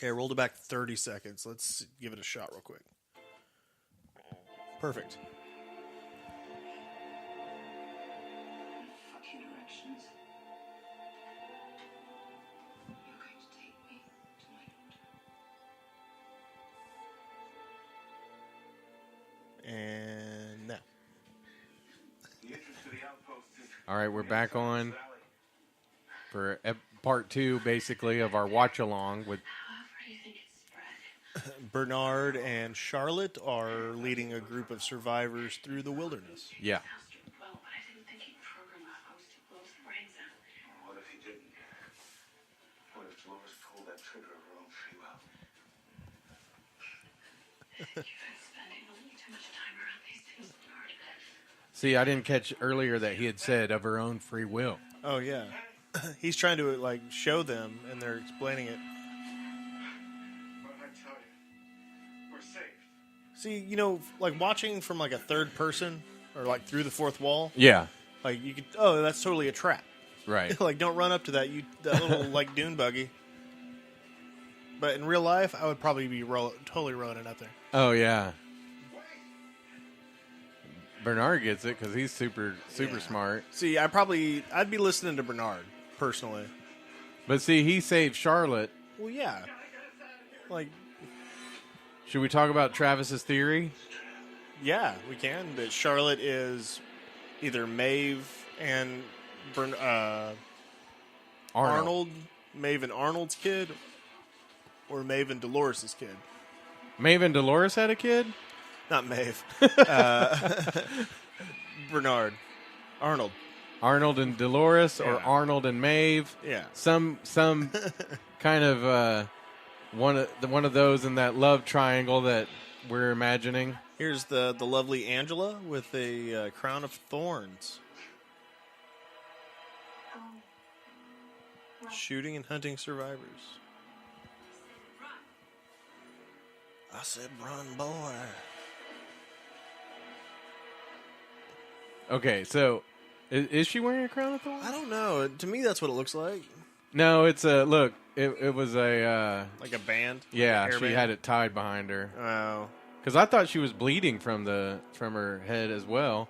Okay, I rolled it back 30 seconds. Let's give it a shot real quick. Perfect. Fucking directions. You're going to take me to my daughter. And now. All right, we're back on for part 2, basically, of our watch-along with... However you think it's spread. Bernard and Charlotte are leading a group of survivors through the wilderness. Yeah. Well, but I didn't think he'd program a host to blow his brains out. What if he didn't? What if Dolores pulled that trigger of her own free will? You've been spending a little too much time around these things, Bernard. See, I didn't catch earlier that he had said of her own free will. Oh, yeah. He's trying to, like, show them, and they're explaining it. What did I tell you? We're saved. See, you know, like, watching from, like, a third person, or, like, through the fourth wall, Yeah, like, you could, oh, that's totally a trap. right. Like, don't run up to that little, like, dune buggy. But in real life, I would probably be totally running up there. Oh, yeah. Bernard gets it because he's super Yeah. smart. See, I'd be listening to Bernard, personally. But see, he saved Charlotte. Well, yeah. Like, Should we talk about Travis's theory? yeah, we can. That Charlotte is either Maeve and Arnold, Maeve and Arnold's kid, or Maeve and Dolores' kid. Maeve and Dolores had a kid? Not Maeve. Bernard. Arnold. Arnold and Dolores, or Yeah. Arnold and Maeve? Yeah. Some kind of one of those in that love triangle that we're imagining. Here's the lovely Angela with a crown of thorns. Shooting and hunting survivors. I said, run, boy. Okay, so is she wearing a crown of thorns? I don't know. To me, that's what it looks like. No, it's a look. It was a Like a band. yeah. Like a She hairband? had it tied behind her Oh. because I thought she was bleeding from her head as well.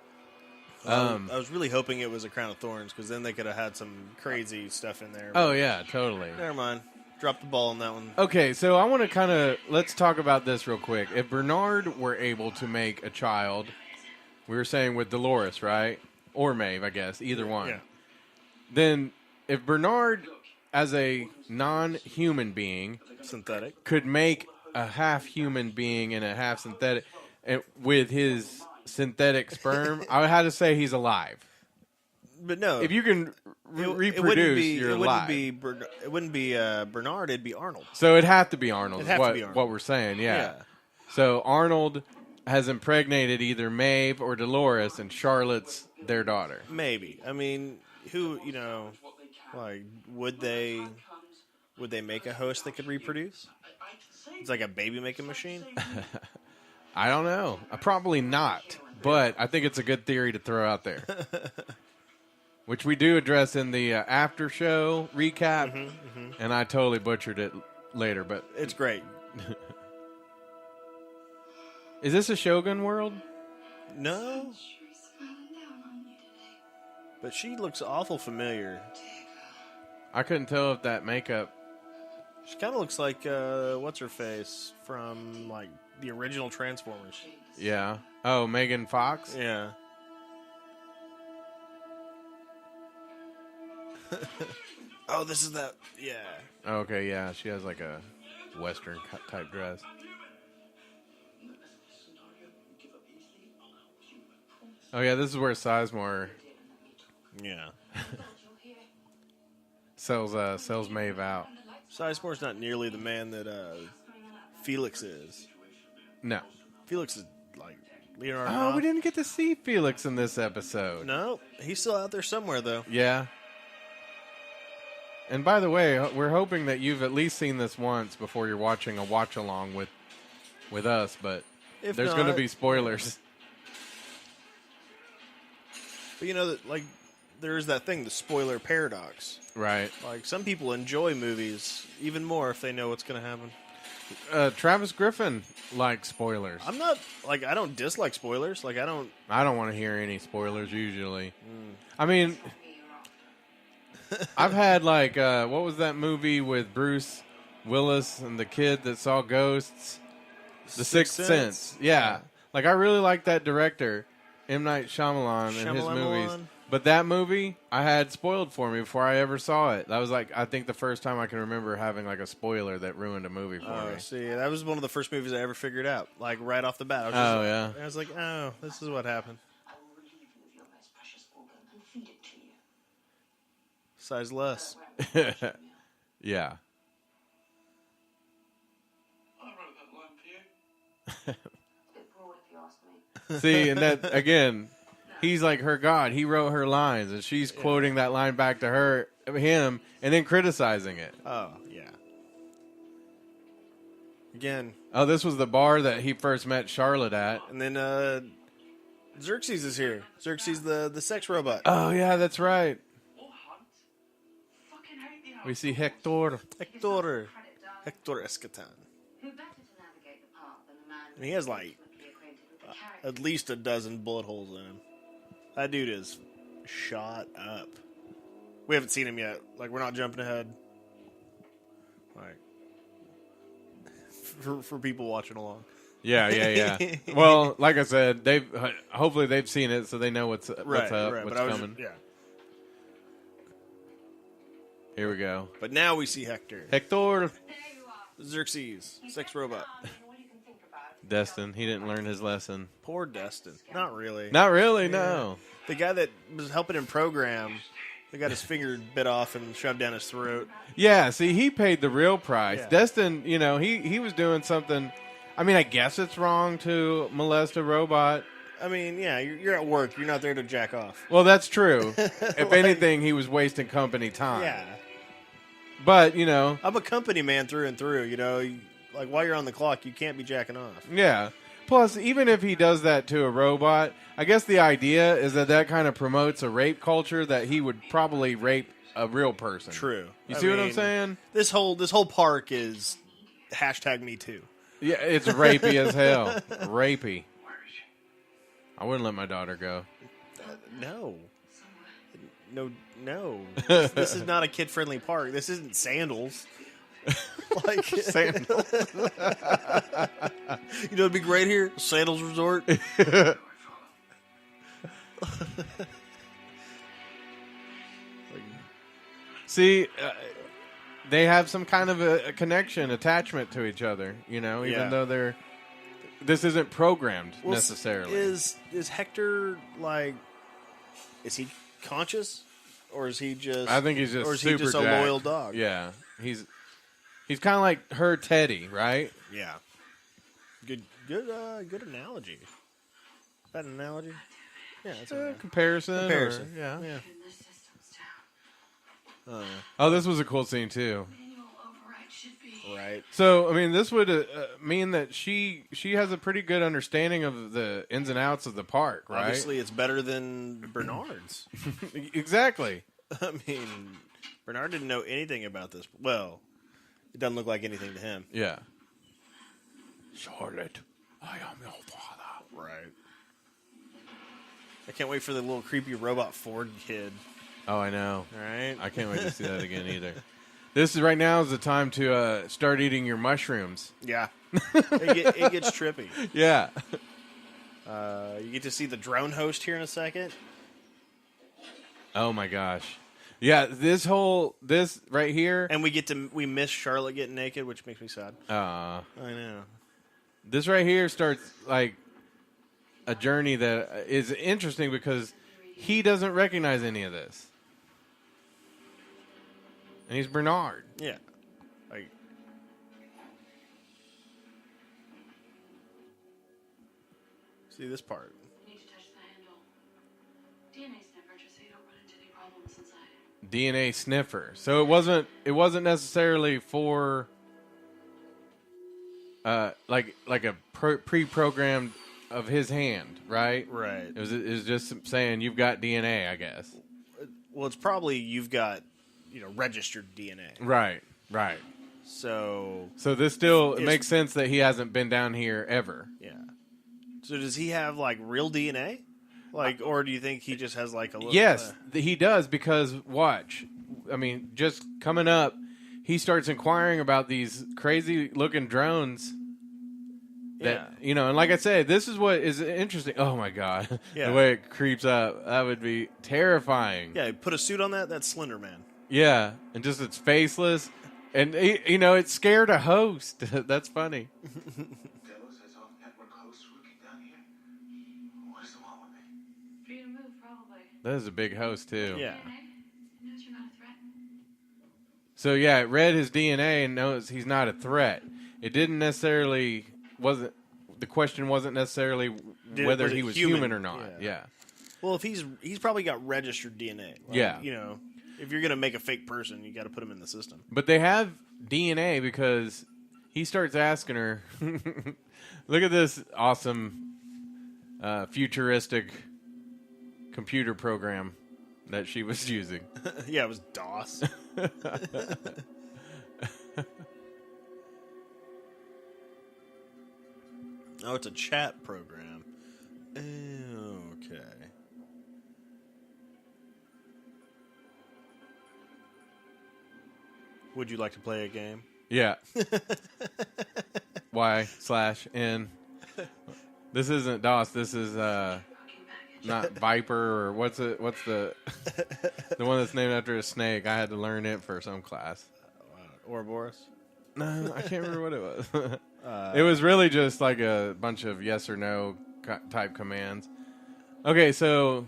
I was really hoping it was a crown of thorns because then they could have had some crazy stuff in there. Oh yeah, totally. Never mind. Dropped the ball on that one. Okay, so I want to let's talk about this real quick. If Bernard were able to make a child, we were saying with Dolores, right? Or Maeve, I guess, either one. Yeah. Then if Bernard, as a non-human being, Synthetic. could make a half-human being and a half-synthetic with his synthetic sperm, I would have to say he's alive. But no. If you can it reproduce, you're alive. It wouldn't be Bernard. It'd be Arnold. So it'd have to be Arnold. It'd Is have to be Arnold. what we're saying, yeah. So Arnold has impregnated either Maeve or Dolores, and Charlotte's their daughter. Maybe. I mean, who, like, would they make a host that could reproduce? It's like a baby making machine. I don't know. Probably not, but I think it's a good theory to throw out there. Which we do address in the after show recap, and I totally butchered it later, but It's great. is this a Shogun world? No, Sure is smiling down on you today. but she looks awful familiar. I couldn't tell if that makeup. She kind of looks like what's her face from like the original Transformers. Yeah. Oh, Megan Fox? Yeah. Oh, this is that. Yeah. Okay, yeah. She has like a Western type dress. Oh, yeah, this is where Sizemore Yeah. sells Maeve out. Sizemore's not nearly the man that Felix is. No. Felix is like Leonardo. Oh, we didn't get to see Felix in this episode. No, he's still out there somewhere though. Yeah. And by the way, we're hoping that you've at least seen this once before you're watching a watch-along with us, but If there's going to not- be spoilers. But that like there's that thing, the spoiler paradox. Right. Like, some people enjoy movies even more if they know what's going to happen. Travis Griffin likes spoilers. I'm not, like, I don't dislike spoilers. Like, I don't want to hear any spoilers usually. I mean, I've had, like, what was that movie with Bruce Willis and the kid that saw ghosts? The Sixth Sense. Yeah. Like, I really like that director, M. Night Shyamalan, and his movies. But that movie, I had spoiled for me before I ever saw it. That was, like, I think the first time I can remember having, like, a spoiler that ruined a movie for me. See, that was one of the first movies I ever figured out. Like, right off the bat. I was I was like, oh, this is what happened. I will relieve you of your most precious organ and feed it to you. Size less. Yeah. I wrote that line for you. Bit broad, if you ask me. See, and that, again, he's like her God. He wrote her lines, and she's quoting that line back to him, and then criticizing it. Oh, yeah. Again. Oh, this was the bar that he first met Charlotte at. And then Xerxes is here. Xerxes, the sex robot. Oh, yeah, that's right. Or Hunt. Fucking hate the We see Hector. Hector Escatan. Who better to navigate the path than a man And he has, like, intimately acquainted with the character? at least a dozen bullet holes in him. That dude is shot up. We haven't seen him yet. Like, we're not jumping ahead. Like, for people watching along. Yeah. Well, like I said, hopefully they've seen it, so they know what's up, what's coming. Yeah. Here we go. But now we see Hector. Hector. There you are. Xerxes, sex robot. What you can think about it. Destin. He didn't learn his lesson. Poor Destin. Not really. Not really, no. The guy that was helping him program, they got his finger bit off and shoved down his throat. Yeah, see, he paid the real price. Yeah. Destin, he was doing something. I mean, I guess it's wrong to molest a robot. I mean, yeah, you're at work. You're not there to jack off. Well, that's true. If anything, he was wasting company time. Yeah. But, I'm a company man through and through, Like, while you're on the clock, you can't be jacking off. yeah. Plus, even if he does that to a robot, I guess the idea is that kind of promotes a rape culture that he would probably rape a real person. True. You see what I'm saying? This whole park is #MeToo. Yeah, it's rapey as hell. Rapey. I wouldn't let my daughter go. No. No. This is not a kid-friendly park. This isn't Sandals. Like Sandals. It'd be great here. Sandals Resort. See, they have some kind of a connection, attachment to each other, even though this isn't programmed necessarily. Is Hector, like, is he conscious? Or is he just... I think he's just super a jacked. loyal dog? Yeah. He's kind of like her Teddy, right? Yeah. Good analogy. Is that an analogy? Yeah, it's a Comparison. comparison. Yeah. Turn this systems down. Oh, this was a cool scene, too. Manual override should be. Right. So, I mean, this would mean that she has a pretty good understanding of the ins and outs of the park, right? Obviously, it's better than Bernard's. Exactly. I mean, Bernard didn't know anything about this. Well, it doesn't look like anything to him. Yeah. Charlotte, I am your father. Right. I can't wait for the little creepy robot Ford kid. Oh, I know. All right. I can't wait to see that again either. This is right now is the time to start eating your mushrooms. Yeah. It gets trippy. Yeah. You get to see the drone host here in a second. Oh my gosh. Yeah, this right here. And we miss Charlotte getting naked, which makes me sad. I know. This right here starts like a journey that is interesting because he doesn't recognize any of this. And he's Bernard. Yeah. Like, see this part. You need to touch the handle. DNA sniffer just so you don't run into any problems inside. DNA sniffer. So it wasn't necessarily for like a pre-programmed of his hand, right? Right. It was just saying you've got DNA, I guess. Well, it's probably you've got, registered DNA. Right. So this still it It's- makes sense that he hasn't been down here ever. yeah. So does he have like real DNA? Like, or do you think he just has like a little? Yes, he does because watch. I mean, just coming up, he starts inquiring about these crazy looking drones. That and like I said, this is what is interesting. Oh my god, Yeah. the way it creeps up, that would be terrifying. Yeah, put a suit on that. That's Slender Man. Yeah, and just it's faceless, and it's scared a host. That's funny. Delos has off-network hosts working down here. What does he want with me? For you to move, probably. That is a big host too. Yeah. DNA knows you're not a threat. So yeah, it read his DNA and knows he's not a threat. It didn't necessarily the question wasn't necessarily whether was he it was human? human or not. Yeah. Well, if he's probably got registered DNA. Like, Yeah. If you're gonna make a fake person, you got to put him in the system. But they have DNA because he starts asking her, look at this awesome futuristic computer program that she was using. Yeah, it was DOS. Oh, it's a chat program. Okay. Would you like to play a game? Yeah. Y/N. This isn't DOS. This is not Viper or what's the the one that's named after a snake. I had to learn it for some class. Ouroboros? No, I can't remember what it was. It was really just like a bunch of yes or no type commands. Okay, so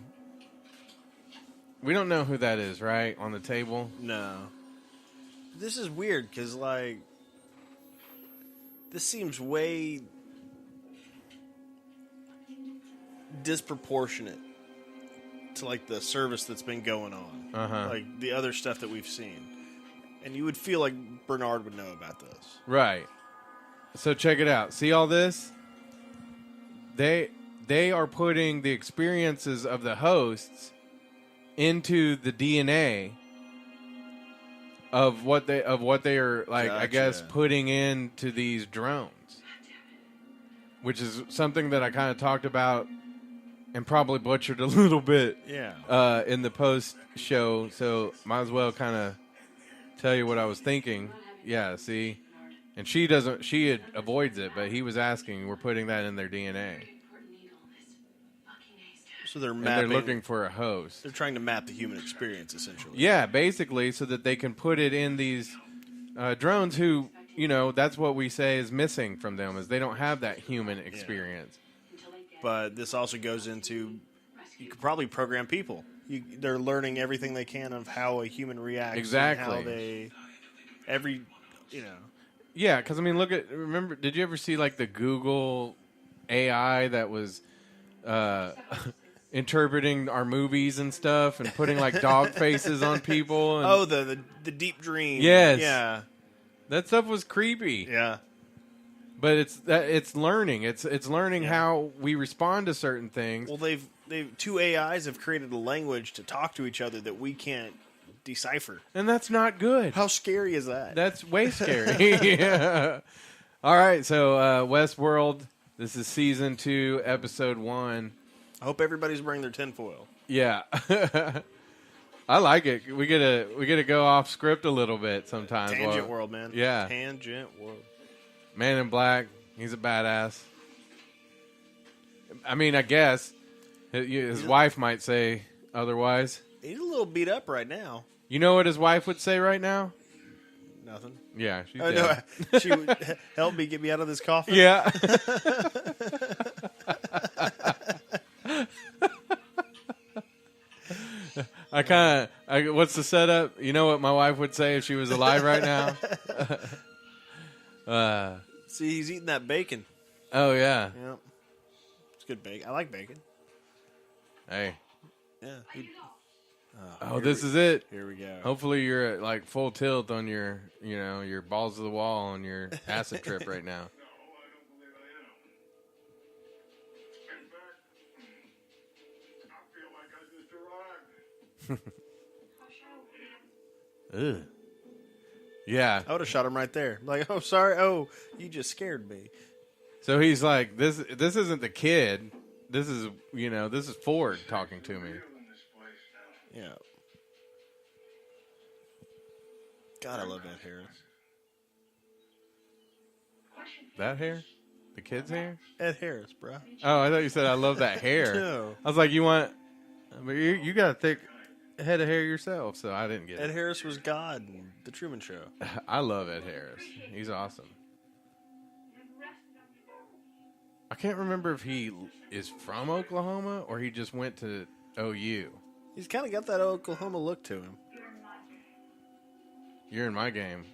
we don't know who that is, right? On the table. No. This is weird because, like, this seems way disproportionate to, like, the service that's been going on. Like, the other stuff that we've seen. And you would feel like Bernard would know about this. Right. So check it out. See all this? They are putting the experiences of the hosts into the DNA of what they are like. I guess Gotcha. putting into these drones, which is something that I kind of talked about and probably butchered a little bit. Yeah. In the post show. So might as well kind of tell you what I was thinking. Yeah. See. And she avoids it, but he was asking, we're putting that in their DNA. So they're And mapping. they're looking for a host. They're trying to map the human experience, essentially. Yeah, basically, so that they can put it in these drones who, that's what we say is missing from them, is they don't have that human experience. But this also goes into, you could probably program people. They're learning everything they can of how a human reacts. Exactly. And how Yeah, because, remember, did you ever see, like, the Google AI that was interpreting our movies and stuff and putting, like, dog faces on people? And, the deep dream. Yes. Yeah. that stuff was creepy. Yeah. But it's learning. It's learning how we respond to certain things. Well, they've two AIs have created a language to talk to each other that we can't decipher. And that's not good. How scary is that? That's way scary. Yeah. All right, so Westworld. This is season 2, episode 1. I hope everybody's wearing their tinfoil. Yeah, I like it. We get to go off script a little bit sometimes. Tangent world, man. Yeah. Tangent world. Man in Black. He's a badass. I guess his wife might say otherwise. He's a little beat up right now. You know what his wife would say right now? Nothing. Yeah, she's Oh, dead. no, she would help me get me out of this coffin. Yeah. What's the setup? You know what my wife would say if she was alive right now? See, he's eating that bacon. Oh, yeah. Yeah. It's good bacon. I like bacon. Hey. Yeah. Oh, this is it. Here we go. Hopefully you're at like full tilt on your, your balls to the wall on your acid trip right now. No, I don't believe I am. In fact, I feel like I just arrived. Ugh. Yeah. I would have shot him right there. Like, oh, sorry. Oh, you just scared me. So he's like, this isn't the kid. This is, this is Ford talking to me. Yeah. God, I love Ed Harris. That hair? The kid's hair? Ed Harris, bro. Oh, I thought you said I love that hair. No. I was like, but you got a thick head of hair yourself, so I didn't get Ed it. Harris was God in The Truman Show. I love Ed Harris. He's awesome. I can't remember if he is from Oklahoma or he just went to OU. He's kind of got that Oklahoma look to him. You're in my game.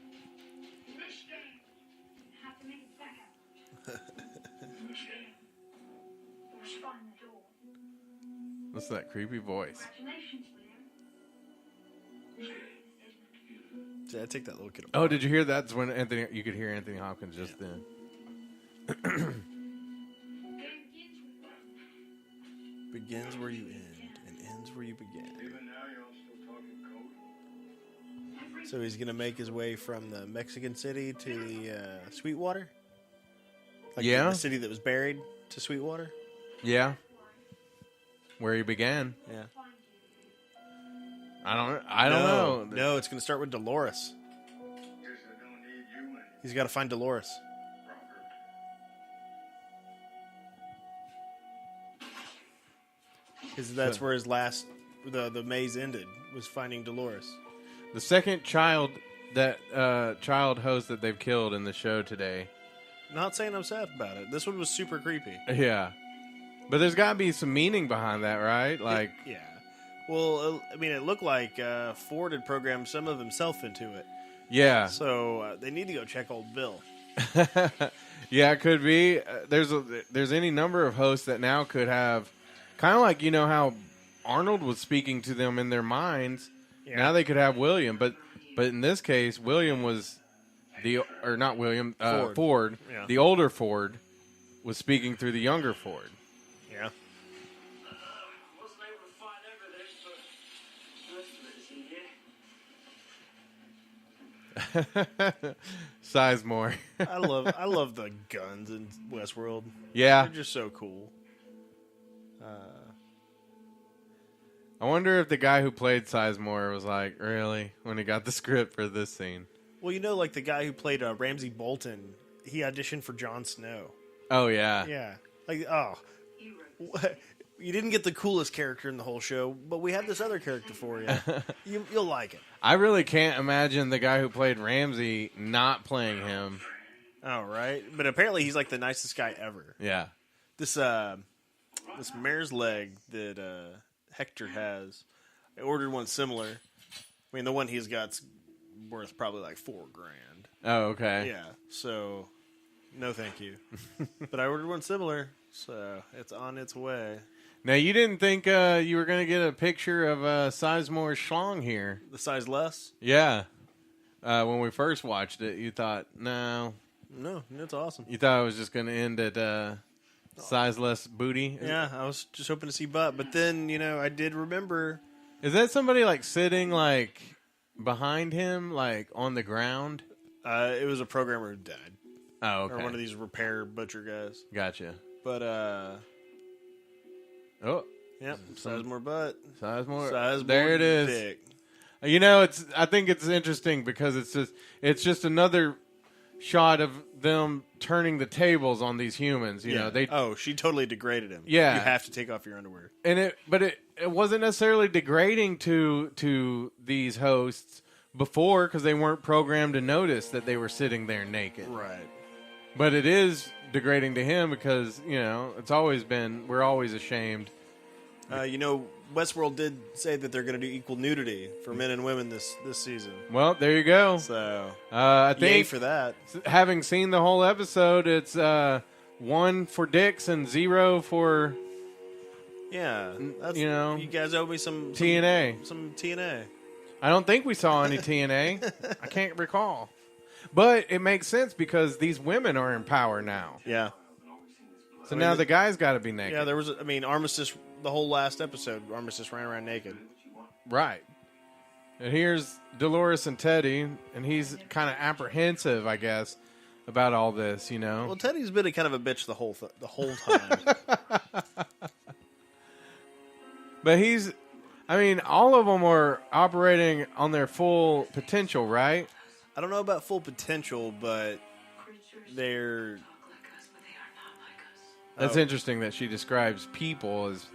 What's that creepy voice? See, I take that little kid. Oh, did you hear that? That's when you could hear Anthony Hopkins just then. Begins where you end and ends where you begin. So he's going to make his way from the Mexican city to the Sweetwater? Like Yeah. the city that was buried to Sweetwater? Yeah. Where he began. Yeah. I don't know. No, it's going to start with Dolores. He's got to find Dolores. Because that's where his last, the maze ended, was finding Dolores. The second child host that they've killed in the show today. Not saying I'm sad about it. This one was super creepy. Yeah. But there's got to be some meaning behind that, right? Like, Yeah. Well, I mean, it looked like Ford had programmed some of himself into it. yeah. So they need to go check old Bill. Yeah, it could be. There's any number of hosts that now could have, kind of like, how Arnold was speaking to them in their minds. Yeah. Now they could have William, but in this case, William was not William, Ford. Yeah. The older Ford was speaking through the younger Ford. Yeah. Wasn't able to find evidence, but most of it is in here. Sizemore. I love the guns in Westworld. Yeah. They're just so cool. I wonder if the guy who played Sizemore was like, really? When he got the script for this scene. Well, like the guy who played Ramsay Bolton, he auditioned for Jon Snow. Oh, yeah. Yeah. Like, oh. You didn't get the coolest character in the whole show, but we have this other character for you. You'll like it. I really can't imagine the guy who played Ramsey not playing him. Oh, right. But apparently he's like the nicest guy ever. Yeah. This mare's leg that Hector has, I ordered one similar. I mean, the one he's got's worth probably like $4,000. Oh, okay. Yeah, so no thank you. But I ordered one similar, so it's on its way. Now, you didn't think you were going to get a picture of Sizemore Schlong here. The size less? Yeah. When we first watched it, you thought, no. No, it's awesome. You thought it was just going to end at size less booty? Yeah, I was just hoping to see butt, but then, I did remember. Is that somebody like sitting like behind him, like on the ground? It was a programmer who died. Oh, okay. Or one of these repair butcher guys. Gotcha. But, Oh, yep, Sizemore butt. Sizemore. There it is. Dick. I think it's interesting because it's just another shot of them turning the tables on these humans. You know, she totally degraded him. Yeah. You have to take off your underwear. But it wasn't necessarily degrading to these hosts before because they weren't programmed to notice that they were sitting there naked. Right. But it is degrading to him because, it's always been, we're always ashamed. Westworld did say that they're going to do equal nudity for men and women this season. Well, there you go. So, I yay think for that. having seen the whole episode, it's 1 for dicks and 0 for Yeah. That's, you guys owe me some TNA. Some TNA. I don't think we saw any TNA. I can't recall. But it makes sense because these women are in power now. Yeah. So now the guy's got to be naked. Yeah, there was, Armistice, the whole last episode, Armistice ran around naked. Right. And here's Dolores and Teddy, and he's kind of apprehensive, I guess, about all this, you know. Well, Teddy's been a kind of a bitch the whole time. But all of them are operating on their full potential, right? I don't know about full potential, but they're... Talk like us, but they are not like us. That's interesting that she describes people as,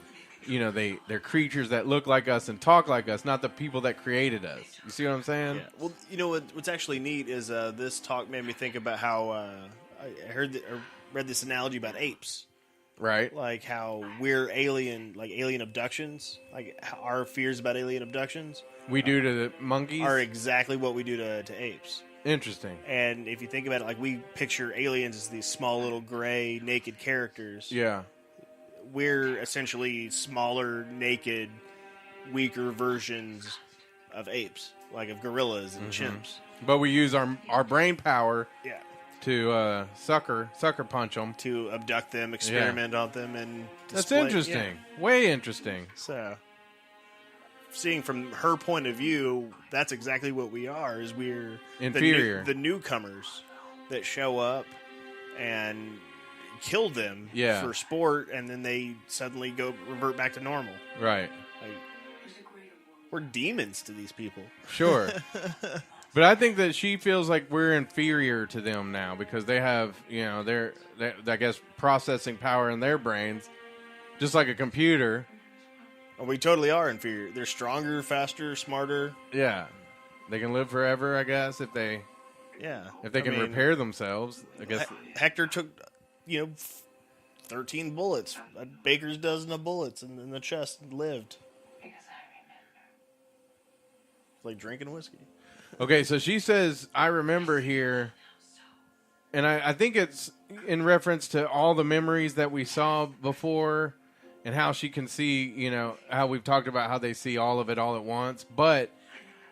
you know, they're creatures that look like us and talk like us, not the people that created us. You see what I'm saying? Yeah. Well, you know what's actually neat is this talk made me think about how I read this analogy about apes, Right. like how we're alien abductions, like how our fears about alien abductions We do to the monkeys? are exactly what we do to apes. Interesting. And if you think about it, like we picture aliens as these small little gray naked characters. Yeah. We're essentially smaller, naked, weaker versions of apes, like of gorillas and chimps. But we use our brain power Yeah. to sucker punch them. To abduct them, experiment on them, and That's display- interesting. yeah. Way interesting. So, seeing from her point of view, that's exactly what we are. Is we're Inferior. the newcomers that show up and kill them Yeah. for sport, and then they suddenly revert back to normal. Right. Like, There's a greater world. we're demons to these people. Sure. But I think that she feels like we're inferior to them now because they have, you know, their I guess, processing power in their brains, just like a computer. And we totally are inferior. They're stronger, faster, smarter. Yeah. They can live forever, I guess, if they Yeah. can repair themselves. I guess. Hector took, 13 bullets, a baker's dozen of bullets in the chest, and lived. Because I remember. Like drinking whiskey. Okay, so she says, I remember here, and I think it's in reference to all the memories that we saw before and how she can see, you know, how we've talked about how they see all of it all at once. But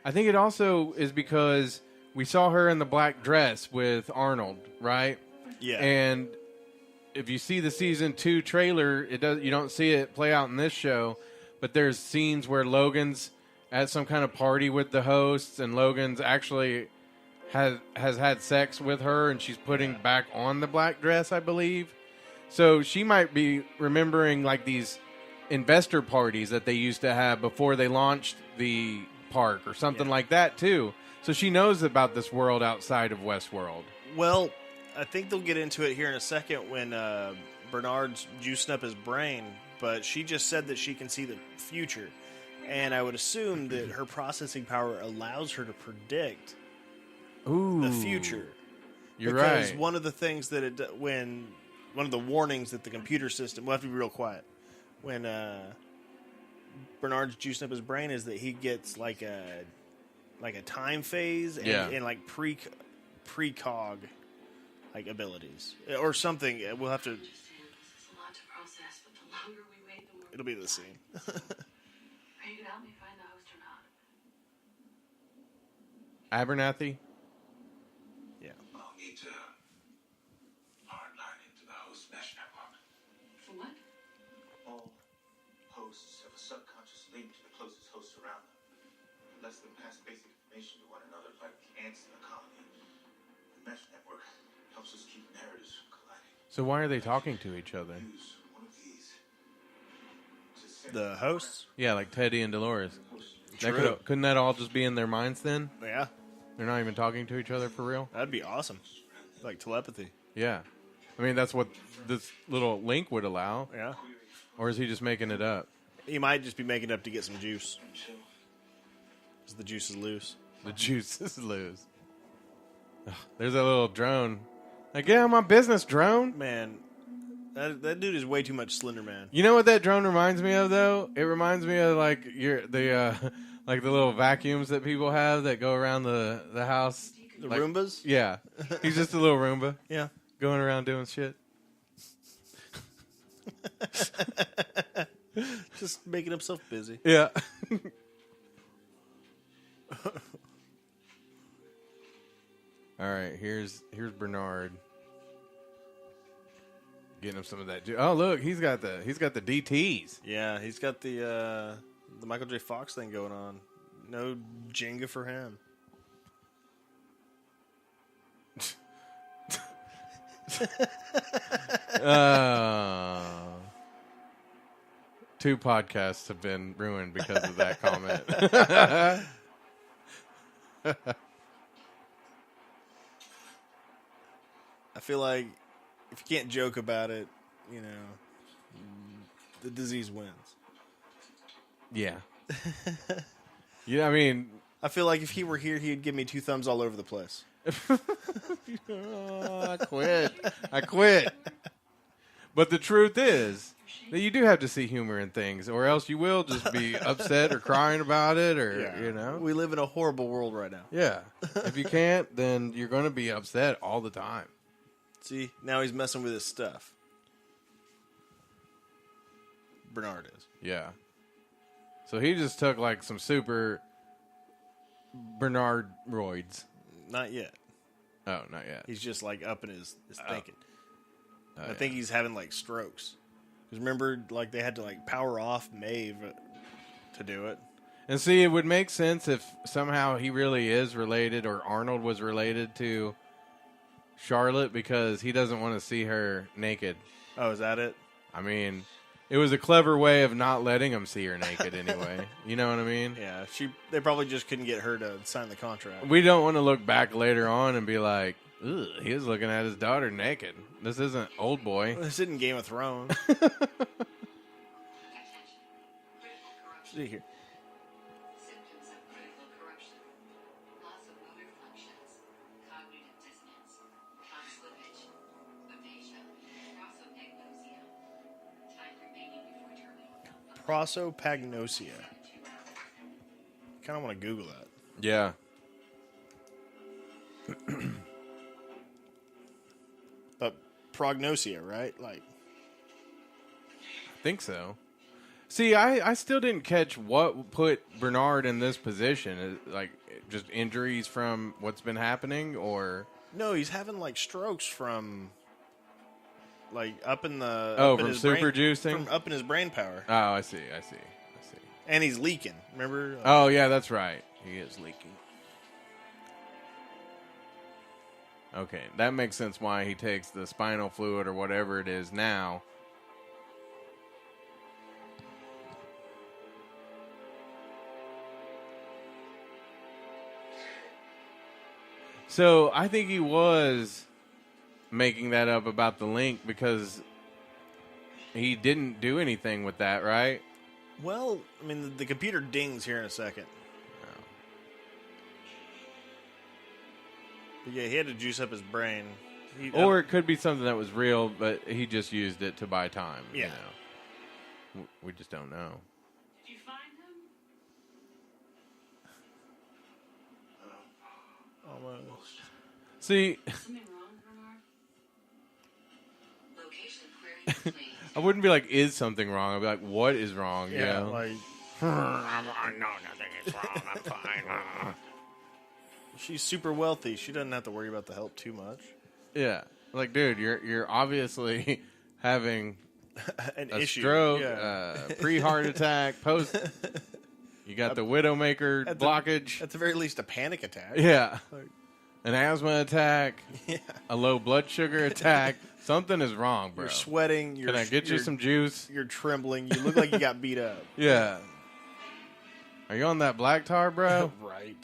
I think it also is because we saw her in the black dress with Arnold, right? Yeah. And if you see the season 2 trailer, you don't see it play out in this show, but there's scenes where Logan's at some kind of party with the hosts, and Logan's actually has had sex with her, and she's putting back on the black dress, I believe. So she might be remembering like these investor parties that they used to have before they launched the park or something like that too. So she knows about this world outside of Westworld. Well, I think they'll get into it here in a second when Bernard's juicing up his brain, but she just said that she can see the future. And I would assume that her processing power allows her to predict the future. You're because right. one of the things that one of the warnings that the computer system, we'll have to be real quiet, when Bernard's juicing up his brain is that he gets like a time phase and like precog like abilities or something. We'll have to. It's a lot to process, but the longer we wait, the more. It'll be the same. Are you gonna help me find the host or not? Abernathy? Yeah. I'll need to hardline into the host mesh network. For what? All hosts have a subconscious link to the closest hosts around them. It lets them pass basic information to one another like ants in a colony. The mesh network helps us keep narratives from colliding. So why are they talking to each other? Use one of these to send The hosts. Yeah, like Teddy and Dolores. True. Couldn't that all just be in their minds then? Yeah, They're not even talking to each other for real? that'd be awesome. Like telepathy. Yeah. I mean, that's what this little link would allow. Yeah. Or is he just making it up? He might just be making it up to get some juice. Because the juice is loose. The juice is loose. Ugh, there's a little drone. Like, yeah, my business drone. Man, that dude is way too much Slender Man. You know what that drone reminds me of, though? It reminds me of like the little vacuums that people have that go around the house. The Like- Roombas? Yeah, he's just a little Roomba Yeah. going around doing shit. Just making himself busy. Yeah. All right, here's Bernard getting him some of that. Oh, look, he's got the DTs. Yeah, he's got the Michael J. Fox thing going on. No Jenga for him. Two podcasts have been ruined because of that comment. I feel like if you can't joke about it, you know, the disease wins. Yeah. Yeah, I mean... I feel like if he were here, he'd give me 2 thumbs all over the place. I quit. But the truth is that you do have to see humor in things, or else you will just be upset or crying about it, or, you know. We live in a horrible world right now. Yeah. If you can't, then you're going to be upset all the time. See, now he's messing with his stuff. Bernard is. Yeah. So he just took like some super Bernard roids. Not yet. Oh, not yet. He's just like up in his thinking. Oh, I think he's having like strokes. Because remember, like they had to like power off Maeve to do it. And see, it would make sense if somehow he really is related, or Arnold was related to Charlotte, because he doesn't want to see her naked. Oh, is that it? I mean, it was a clever way of not letting him see her naked anyway. You know what I mean? Yeah, they probably just couldn't get her to sign the contract. We don't want to look back later on and be like, ugh, he was looking at his daughter naked. This isn't Old Boy. This isn't Game of Thrones. Attention. Critical corruption. See here. Symptoms of critical corruption. Loss of motor functions. Cognitive dissonance. Tongue slippage. Aphasia. Prosopagnosia. Time remaining before terminal. Prosopagnosia. Kind of want to Google that. Yeah. But prognosia, right? Like, I think so. See, I still didn't catch what put Bernard in this position. Like, just injuries from what's been happening, or... no, he's having like strokes from like up in the from super juicing? from up in his brain power, Oh, I see. and he's leaking. Remember? Oh, yeah, that's right. He is leaking. Okay, that makes sense why he takes the spinal fluid or whatever it is now. So I think he was making that up about the link because he didn't do anything with that, right? Well, I mean, the computer dings here in a second. But yeah, he had to juice up his brain. Or it could be something that was real, but he just used it to buy time. Yeah. You know? We just don't know. Did you find him? Almost. See, Something wrong, Bernard? Location query complete. I wouldn't be like, is something wrong? I'd be like, what is wrong? You Yeah, know? like No, nothing is wrong. I'm fine. she's super wealthy. She doesn't have to worry about the help too much. Yeah. Like, dude, you're obviously having An a issue. stroke, Yeah. pre-heart attack, post. You got the Widowmaker At the- blockage. At the very least, a panic attack. Yeah. Like, An asthma attack, yeah. a low blood sugar attack. Something is wrong, bro. You're sweating. Can I get you some juice? You're trembling. You look like you got beat up. Yeah. Are you on that black tar, bro? Right.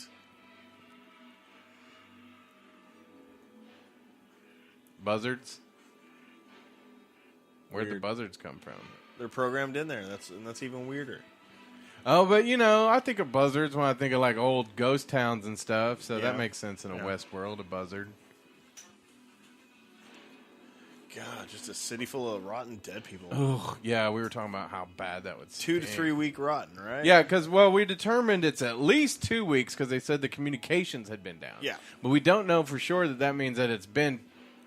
Buzzards? Where'd the Weird. buzzards come from? They're programmed in there. That's even weirder. Oh, but you know, I think of buzzards when I think of like old ghost towns and stuff, so that Yeah. makes sense in a Yeah. Westworld, a buzzard. God, just a city full of rotten dead people. Oh, yeah, we were talking about how bad that would 2 to stink. 3 week rotten, right? Yeah, because, well, we determined it's at least 2 weeks because they said the communications had been down. Yeah. But we don't know for sure that means that it's been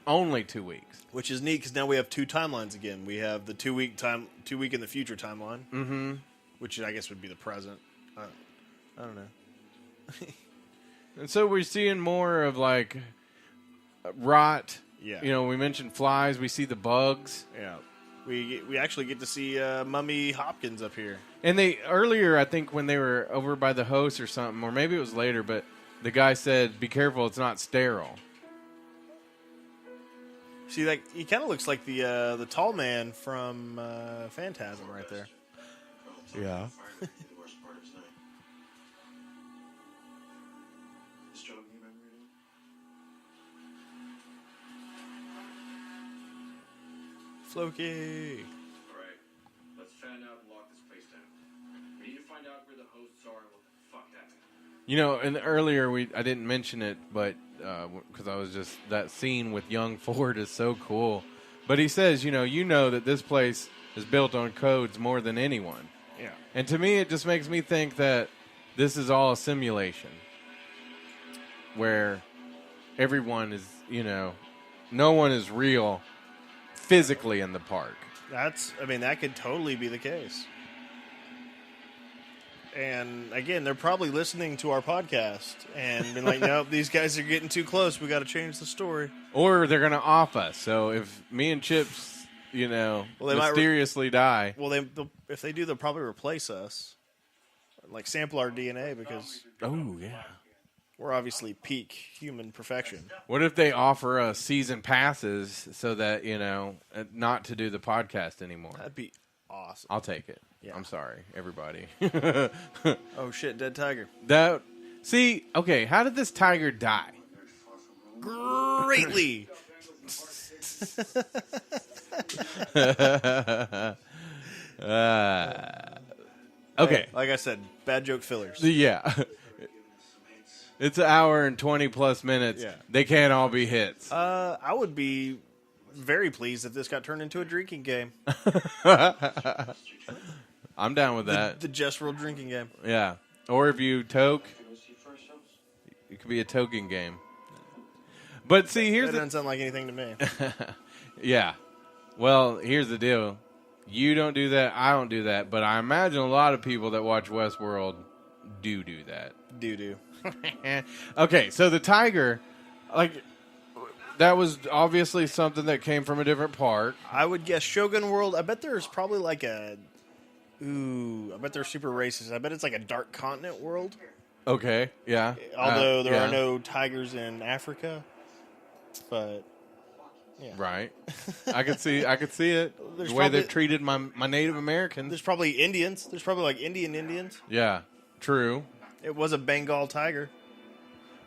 only 2 weeks. Which is neat because now we have 2 timelines again. We have the 2 week in the future timeline, which I guess would be the present. I don't know. And so we're seeing more of, like, rot. Yeah. You know, we mentioned flies. We see the bugs. Yeah. We actually get to see Mummy Hopkins up here. And they earlier, I think, when they were over by the host or something, or maybe it was later, but the guy said, "Be careful, it's not sterile." See, like he kind of looks like the tall man from Phantasm right there. Yeah. The worst part of his night. This job you remember it? Floki. Alright, let's fan out and lock this place down. We need to find out where the hosts are and what the fuck happened. You know, and earlier I didn't mention it, but because I was just that scene with young Ford is so cool. But he says, you know that this place is built on codes more than anyone. Yeah. And to me, it just makes me think that this is all a simulation, where everyone is, no one is real physically in the park. That could totally be the case. And again, they're probably listening to our podcast and been like, nope, these guys are getting too close. We got to change the story. Or they're going to off us. So if me and Chips, mysteriously die. Well, if they do, they'll probably replace us. Like sample our DNA because Oh, yeah. we're obviously peak human perfection. What if they offer us season passes so that, not to do the podcast anymore? That'd be awesome. I'll take it. Yeah. I'm sorry, everybody. Oh, shit, dead tiger. Okay, how did this tiger die? Greatly. Okay. Like I said, bad joke fillers. Yeah. It's an hour and 20 plus minutes. Yeah. They can't all be hits. I would be very pleased if this got turned into a drinking game. I'm down with that. The Jestworld drinking game. Yeah. Or if you toke, it could be a toking game. But see, That doesn't sound like anything to me. Yeah. Well, here's the deal. You don't do that. I don't do that. But I imagine a lot of people that watch Westworld do that. Doo-doo. Okay, so the tiger, that was obviously something that came from a different park. I would guess Shogun World. I bet there's probably I bet they're super racist. I bet it's like a dark continent world. Okay, yeah. Although there yeah. are no tigers in Africa. But, yeah. Right. I could see it. There's The way they probably- treated my Native Americans. There's probably Indians. There's probably Indians. Yeah, true. It was a Bengal tiger.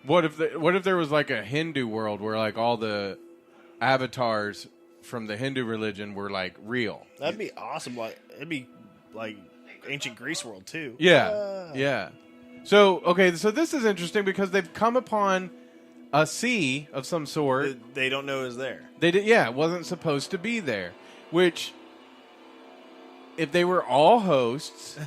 What if there was like a Hindu world where like all the avatars from the Hindu religion were like real? That'd be awesome. It'd be like ancient Greece world too. Yeah, yeah. So so this is interesting because they've come upon a sea of some sort. They don't know is there. It wasn't supposed to be there. Which, if they were all hosts,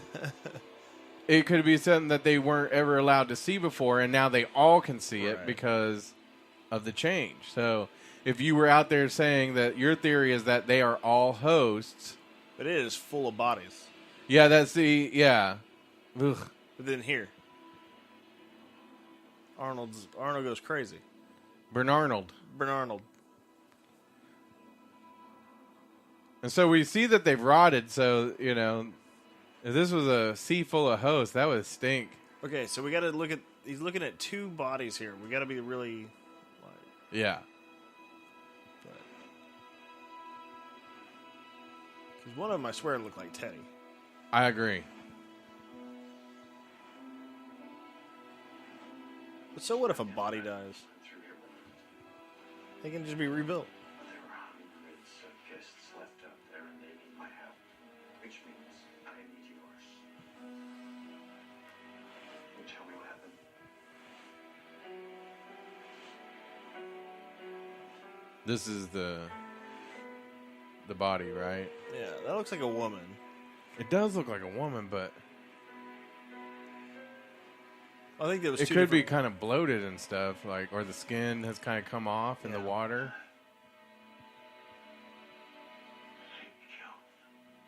it could be something that they weren't ever allowed to see before, and now they all can see it because of the change. So, if you were out there saying that your theory is that they are all hosts, But it is full of bodies. yeah, Ugh. But then here, Arnold goes crazy. Bernarnold. And so we see that they've rotted. So if this was a sea full of hosts, that would stink. Okay, so we got to look at. He's looking at two bodies here. We got to be really. Yeah. Because one of them, I swear, looked like Teddy. I agree. But so what if a body dies? They can just be rebuilt. There were hundreds of guests left out there, and they need my help, which means I need yours. Can you tell me what happened? This is the body, right? Yeah, that looks like a woman. It does look like a woman, but I think there was it two could be different- kind of bloated and stuff, or the skin has kind of come off in the water.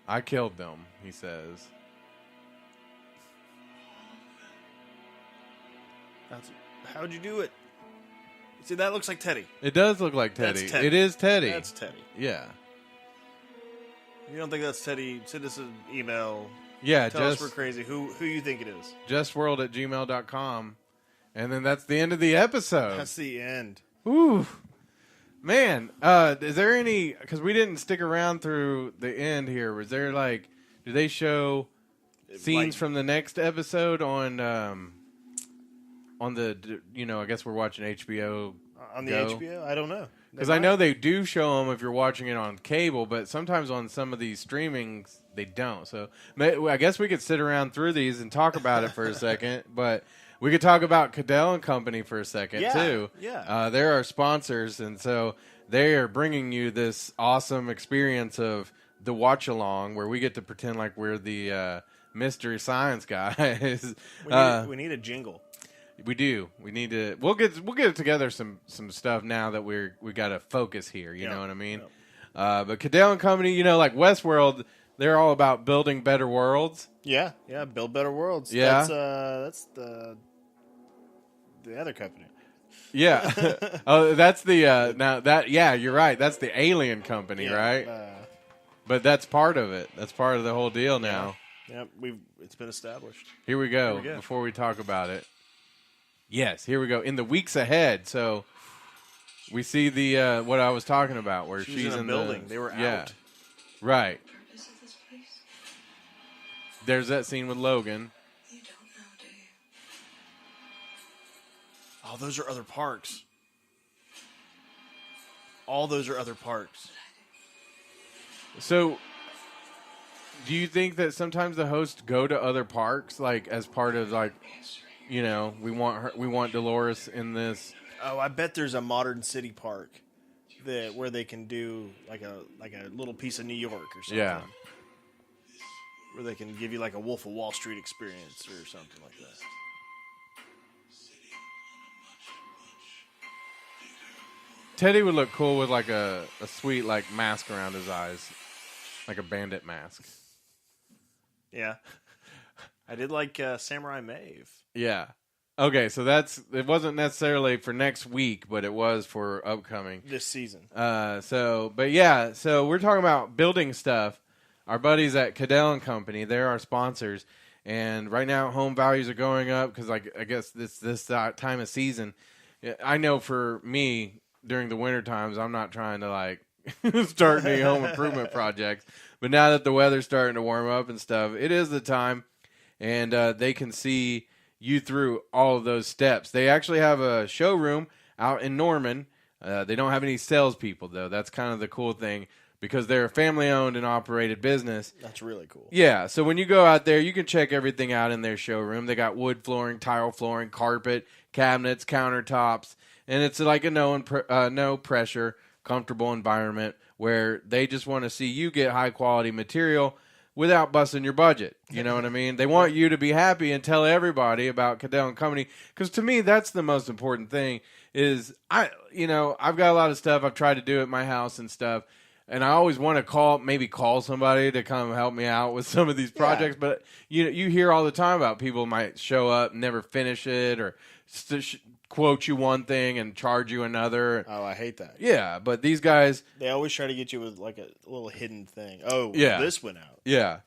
I killed them, he says. How'd you do it? See, that looks like Teddy. It does look like Teddy. That's Teddy. It is Teddy. That's Teddy. Yeah. You don't think that's Teddy? Send us an email. Yeah, Tell us we're crazy. Who you think it is? Jestworld@gmail.com. And then that's the end of the episode. That's the end. Ooh. Man, is there any... Because we didn't stick around through the end here. Was there, like... Do they show scenes from the next episode on the... You know, I guess we're watching HBO on the HBO? I don't know. Because I know they do show them if you're watching it on cable, but sometimes on some of these streamings, they don't. So I guess we could sit around through these and talk about it for a second, but we could talk about Cadell and Company for a second, too. Yeah. They're our sponsors, and so they are bringing you this awesome experience of the Watchalong, where we get to pretend like we're the mystery science guys. We need a jingle. We do. We need to. We'll get together some stuff now that we got to focus here. You know what I mean? Yep. But Cadell and Company, you know, like Westworld, they're all about building better worlds. Yeah. Build better worlds. Yeah. That's the other company. Yeah. Oh, that's the now that. Yeah, you're right. That's the alien company, right? But that's part of it. That's part of the whole deal now. Yep. It's been established. Here we go. Before we talk about it. Yes, here we go. In the weeks ahead, so we see the what I was talking about, where she's in a building. They were out. Right. Purpose of this place? There's that scene with Logan. You don't know, do you? Oh, those are other parks. All those are other parks. So, do you think that sometimes the hosts go to other parks, like as part of like? You know, we want Dolores in this. Oh, I bet there's a modern city park where they can do like a little piece of New York or something. Yeah. Where they can give you like a Wolf of Wall Street experience or something like that. Teddy would look cool with like a sweet like mask around his eyes, like a bandit mask. Yeah. I did like Samurai Maeve. Yeah. Okay, so it wasn't necessarily for next week, but it was for upcoming this season. So we're talking about building stuff. Our buddies at Cadell and Company, they're our sponsors, and right now home values are going up because I guess this time of season. I know for me during the winter times, I'm not trying to like start any home improvement projects, but now that the weather's starting to warm up and stuff, it is the time. And they can see you through all of those steps. They actually have a showroom out in Norman. They don't have any salespeople, though. That's kind of the cool thing because they're a family-owned and operated business. That's really cool. Yeah, so when you go out there, you can check everything out in their showroom. They got wood flooring, tile flooring, carpet, cabinets, countertops, and it's like a no-pressure, comfortable environment where they just want to see you get high-quality material without busting your budget. You know what I mean? They want you to be happy and tell everybody about Cadell and Company. Because to me, that's the most important thing is I've got a lot of stuff I've tried to do at my house and stuff. And I always want to call somebody to come help me out with some of these projects. Yeah. But you hear all the time about people might show up, never finish it, or quote you one thing and charge you another. Oh, I hate that. Yeah, but these guys... They always try to get you with like a little hidden thing. Oh, yeah. This went out. Yeah.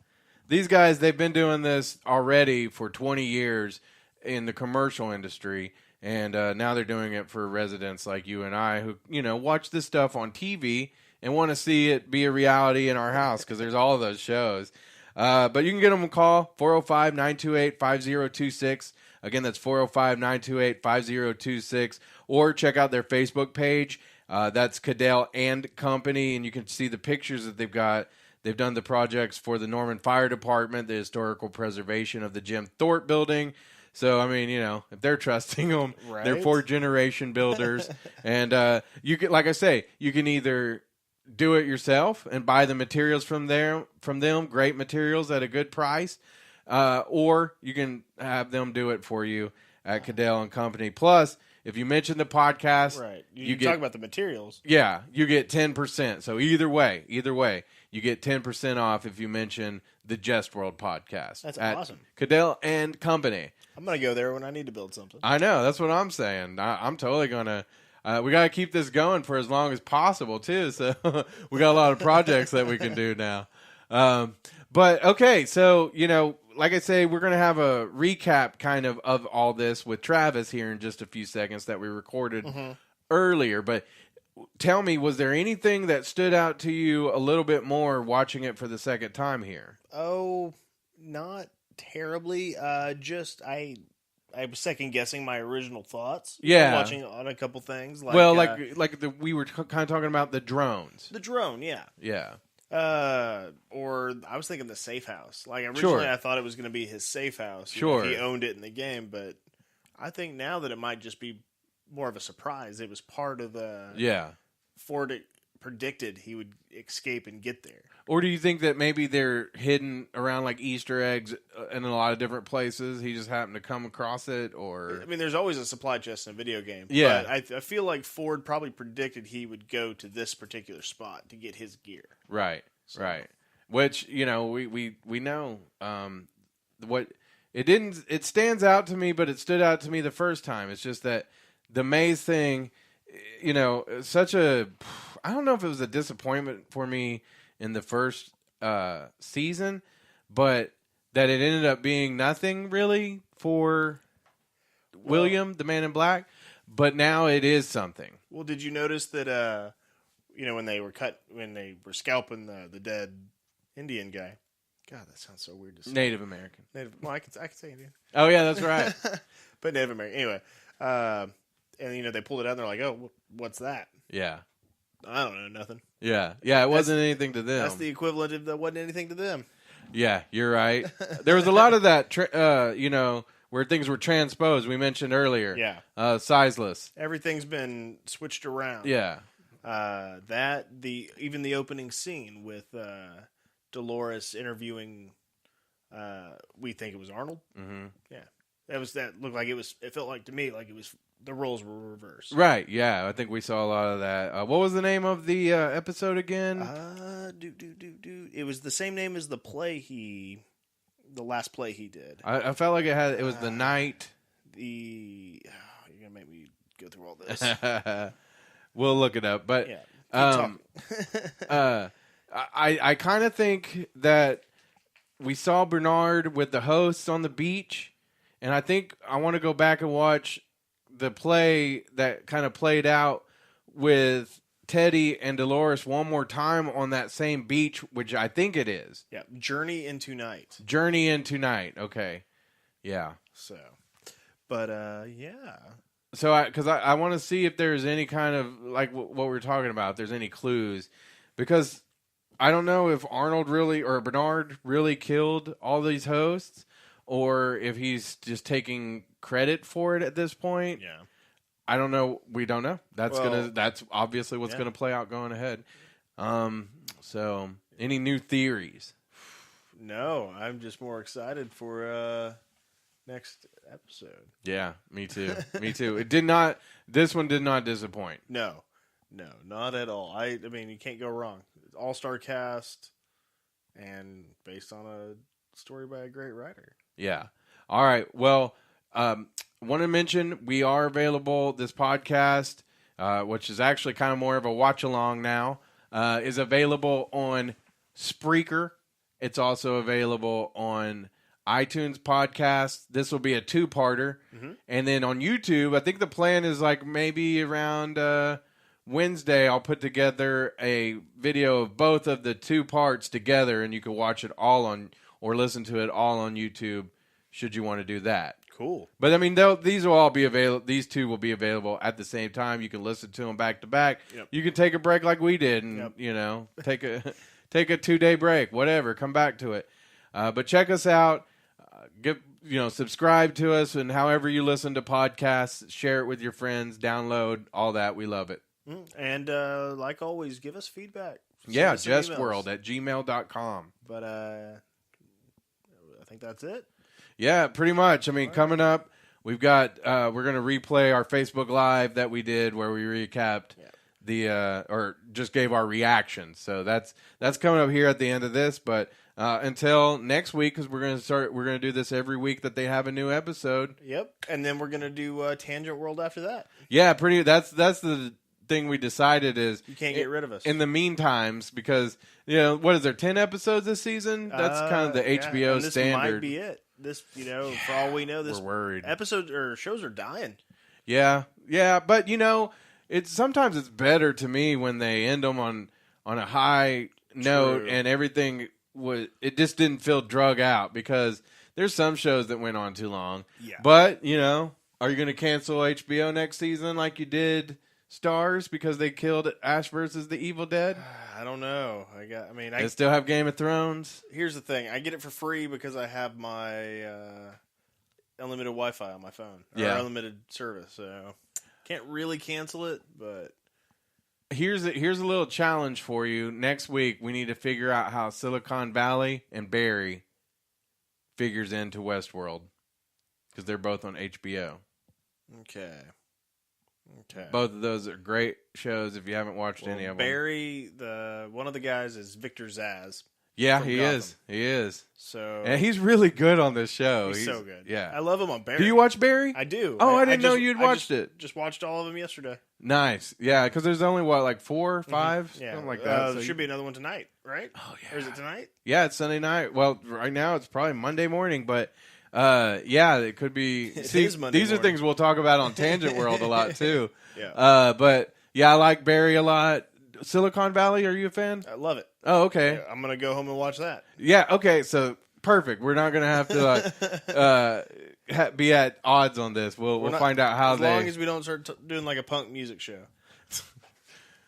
These guys, they've been doing this already for 20 years in the commercial industry, and now they're doing it for residents like you and I who, watch this stuff on TV and want to see it be a reality in our house because there's all of those shows. But you can get them a call, 405-928-5026. Again, that's 405-928-5026. Or check out their Facebook page. That's Cadell and Company, and you can see the pictures that they've got. They've done the projects for the Norman Fire Department, the historical preservation of the Jim Thorpe building. So, I mean, if they're trusting them, right? They're fourth-generation builders. And you can, like I say, you can either do it yourself and buy the materials from them, great materials at a good price, or you can have them do it for you at Cadell and Company. Plus, if you mention the podcast, right, you talk about the materials. Yeah, you get 10%. So either way, you get 10% off if you mention the Jestworld podcast. That's awesome. Cadell and Company. I'm gonna go there when I need to build something. I know, that's what I'm saying. I'm totally gonna. We got to keep this going for as long as possible, too. So we got a lot of projects that we can do now. But, okay, so, like I say, we're going to have a recap kind of all this with Travis here in just a few seconds that we recorded earlier. But tell me, was there anything that stood out to you a little bit more watching it for the second time here? Oh, not terribly. Just I was second guessing my original thoughts. Yeah, watching on a couple things. Like, we were kind of talking about the drones. The drone, yeah. Or I was thinking the safe house. Like originally, I thought it was going to be his safe house. Sure, he owned it in the game, but I think now that it might just be more of a surprise. It was part of the Ford predicted he would escape and get there. Or do you think that maybe they're hidden around like Easter eggs in a lot of different places? He just happened to come across it, or... I mean, there's always a supply chest in a video game. Yeah. But I feel like Ford probably predicted he would go to this particular spot to get his gear. Right, right. Which, we know what... It stands out to me, but it stood out to me the first time. It's just that the maze thing, such a... I don't know if it was a disappointment for me in the first season, but that it ended up being nothing really for William, the Man in Black. But now it is something. Well, did you notice that when they were scalping the dead Indian guy? God, that sounds so weird to say. Native American. Well, I can say Indian. Oh yeah, that's right. But Native American. Anyway, and they pulled it out and they're like, "Oh, what's that?" Yeah. I don't know, nothing. Yeah, it wasn't anything to them. That's the equivalent of that wasn't anything to them. Yeah, you're right. There was a lot of that, where things were transposed. We mentioned earlier. Yeah. Sizeless. Everything's been switched around. Yeah. Even the opening scene with Dolores interviewing, we think it was Arnold. Mm-hmm. Yeah. That looked like it was. It felt like to me like it was. The roles were reversed. Right, yeah. I think we saw a lot of that. What was the name of the episode again? It was the same name as the last play he did. I felt like it was The Night. You're going to make me go through all this. We'll look it up. But yeah, I kind of think that we saw Bernard with the hosts on the beach, and I think I want to go back and watch the play that kind of played out with Teddy and Dolores one more time on that same beach, which I think it is. Yeah, Journey into Night. Journey into Night. Okay. Yeah. So, but yeah. So, because I want to see if there's any kind of like what we're talking about. If there's any clues, because I don't know if Arnold really or Bernard really killed all these hosts, or if he's just taking credit for it at this point. Yeah. I don't know. We don't know. That's obviously what's gonna play out going ahead. So any new theories? No, I'm just more excited for next episode. Yeah, me too. Me too. This one did not disappoint. No, not at all. I mean, you can't go wrong. All-star cast and based on a story by a great writer. Yeah. All right. Well, want to mention we are available. This podcast, which is actually kind of more of a watch along now, is available on Spreaker. It's also available on iTunes podcast. This will be a 2-parter. Mm-hmm. And then on YouTube, I think the plan is like maybe around Wednesday, I'll put together a video of both of the 2 parts together, and you can watch it all on or listen to it all on YouTube should you want to do that. Cool. But I mean, these will all be available. These 2 will be available at the same time. You can listen to them back to back. Yep. You can take a break like we did, and take a 2-day break, whatever. Come back to it. But check us out. Subscribe to us, and however you listen to podcasts, share it with your friends. Download all that. We love it. And like always, give us feedback. Yeah, Jestworld@gmail.com. But I think that's it. Yeah, pretty much. I mean, coming up, we've got we're going to replay our Facebook Live that we did where we recapped or just gave our reactions. So that's coming up here at the end of this. But until next week, because we're gonna do this every week that they have a new episode. Yep, and then we're gonna do Tangent World after that. Yeah, that's the thing we decided is you can't get rid of us in the meantimes, because what is there, 10 episodes this season? That's kind of the HBO and this standard. might be it. This for all we know, this we're worried. Episodes or shows are dying. Yeah, but it's sometimes it's better to me when they end them on a high note. True. And everything it just didn't feel drug out, because there's some shows that went on too long. Yeah. But are you going to cancel HBO next season like you did Stars because they killed Ash versus the Evil Dead? I don't know. I still have Game of Thrones. Here's the thing: I get it for free because I have my unlimited Wi-Fi on my phone. Or unlimited service, so can't really cancel it. But here's a little challenge for you. Next week, we need to figure out how Silicon Valley and Barry figures into Westworld, because they're both on HBO. Okay. Both of those are great shows if you haven't watched any of them. Barry, one of the guys is Victor Zsasz. Yeah, from he Gotham. is. He is. So And he's really good on this show. he's so good. Yeah. I love him on Barry. Do you watch Barry? I do. Oh, I didn't know you'd watched it. Just watched all of them yesterday. Nice. Yeah, because there's only, like 4 or 5? Yeah. Something like that. There should be another one tonight, right? Oh, yeah. Or is it tonight? Yeah, it's Sunday night. Well, right now it's probably Monday morning, but it could be. It See, is Monday these are morning. things we'll talk about on Tangent World a lot too. Yeah. But yeah, I like Barry a lot. Silicon Valley, are you a fan? I love it. Oh, okay. Yeah, I'm gonna go home and watch that. Yeah, okay. So perfect. We're not gonna have to be at odds on this. We'll find out how as long as we don't start doing like a punk music show.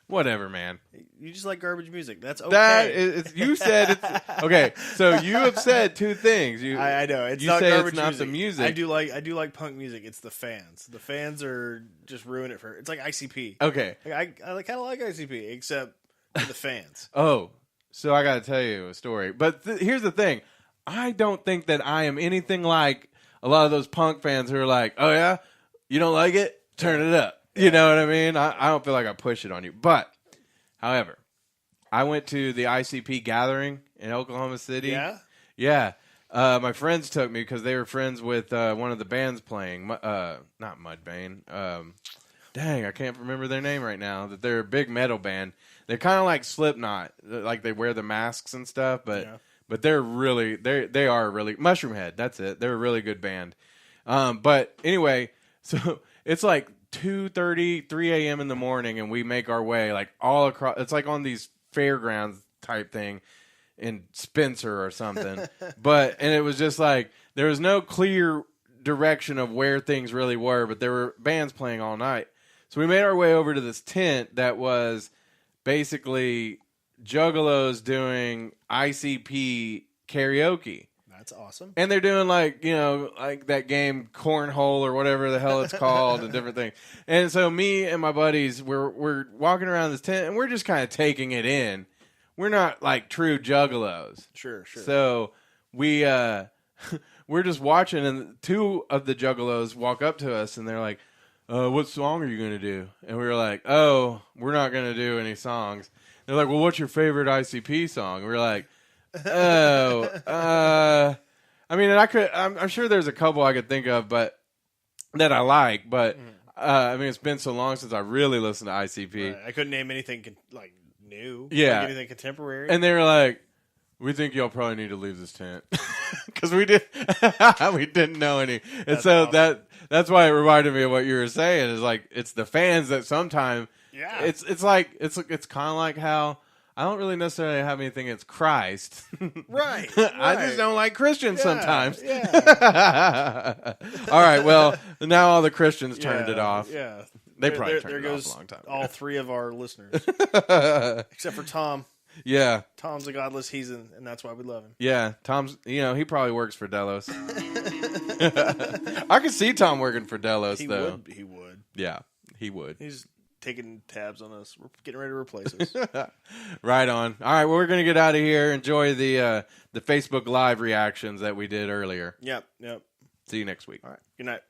Whatever, man. You just like garbage music. That's okay. That is, you said it's okay. So you have said two things. I know it's you not say garbage it's not music. the music. I do like punk music. It's the fans. The fans are just ruin it for. It's like ICP. Okay. I kind of like ICP, except for the fans. Oh, so I got to tell you a story. But here's the thing. I don't think that I am anything like a lot of those punk fans who are like, oh, yeah? You don't like it? Turn it up. You know what I mean? I don't feel like I push it on you. But, however, I went to the ICP gathering in Oklahoma City. Yeah? Yeah. My friends took me because they were friends with one of the bands playing. Not Mudvayne. Dang, I can't remember their name right now. That they're a big metal band. They're kind of like Slipknot. Like they wear the masks and stuff, but they're really they are really Mushroomhead. That's it. They're a really good band. But anyway, so it's like 2:30, 3 a.m. in the morning, and we make our way like all across. It's like on these fairgrounds type thing in Spencer or something. And it was just like there was no clear direction of where things really were, but there were bands playing all night. So we made our way over to this tent that was basically Juggalos doing ICP karaoke. That's awesome. And they're doing like that game Cornhole or whatever the hell it's called and different things. And so me and my buddies, we're walking around this tent and we're just kind of taking it in. We're not like true Juggalos. Sure. So we we're just watching, and two of the Juggalos walk up to us and they're like, what song are you going to do? And we were like, oh, we're not going to do any songs. They're like, well, what's your favorite ICP song? And we were like, I mean, I'm sure there's a couple I could think of, but that I like, but I mean, it's been so long since I really listened to ICP. Right. I couldn't name anything like new. Yeah. Like anything contemporary. And they were like, we think y'all probably need to leave this tent. Because we didn't know any. And that's so awesome. that's why it reminded me of what you were saying, is like, it's the fans that sometimes, it's kind of like how I don't really necessarily have anything against Christ. Right. I just don't like Christians sometimes. Yeah. All right, well, now all the Christians turned it off. Yeah. They probably turned there it goes off a long time ago. all three of our listeners. Except for Tom. Yeah. Tom's a godless heathen, and that's why we love him. Yeah, Tom's, he probably works for Delos. I could see Tom working for Delos, though. He would. Yeah, he would. He's taking tabs on us. We're getting ready to replace us. Right on. All right, well, we're going to get out of here. Enjoy the Facebook Live reactions that we did earlier. Yep. See you next week. All right. Good night.